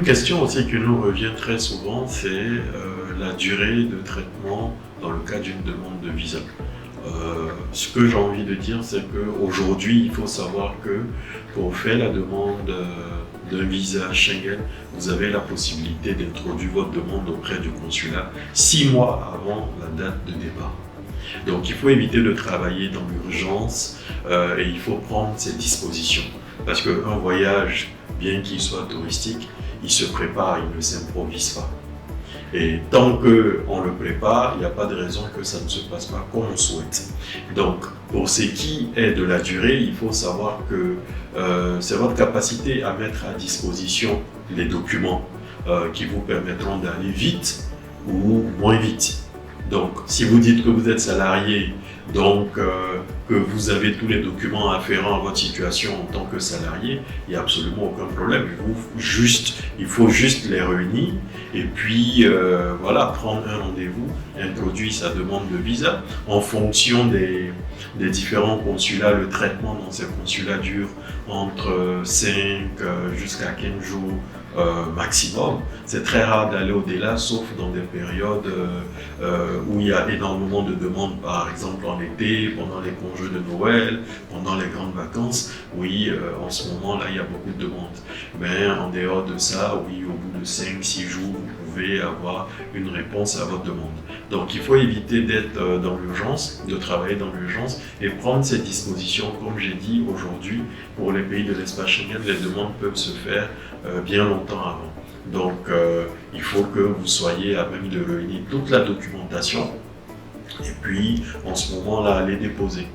question aussi qui nous revient très souvent, c'est la durée de traitement dans le cas d'une demande de visa. Ce que j'ai envie de dire, c'est qu'aujourd'hui, il faut savoir que pour faire la demande d'un visa Schengen, vous avez la possibilité d'introduire votre demande auprès du consulat 6 mois avant la date de départ. Donc il faut éviter de travailler dans l'urgence et il faut prendre ses dispositions. Parce qu'un voyage, bien qu'il soit touristique, il se prépare, il ne s'improvise pas. Et tant qu'on le prépare, il n'y a pas de raison que ça ne se passe pas comme on souhaite. Donc, pour ce qui est de la durée, il faut savoir que c'est votre capacité à mettre à disposition les documents qui vous permettront d'aller vite ou moins vite. Donc, si vous dites que vous êtes salarié, donc que vous avez tous les documents afférents à votre situation en tant que salarié, il n'y a absolument aucun problème. Il faut juste les réunir et puis voilà, prendre un rendez-vous, introduire sa demande de visa. En fonction des différents consulats, le traitement dans ces consulats dure entre 5 jusqu'à 15 jours maximum. C'est très rare d'aller au-delà, sauf dans des périodes où il y a énormément de demandes, par exemple en été, pendant les congés de Noël, pendant les grandes vacances. Oui, en ce moment-là, il y a beaucoup de demandes. Mais en dehors de ça, oui, au bout de 5-6 jours, vous pouvez avoir une réponse à votre demande. Donc il faut éviter d'être dans l'urgence, de travailler dans l'urgence et prendre ces dispositions. Comme j'ai dit aujourd'hui, pour les pays de l'espace Schengen, les demandes peuvent se faire bien longtemps avant. Donc il faut que vous soyez à même de réunir toute la documentation et puis en ce moment-là, les déposer.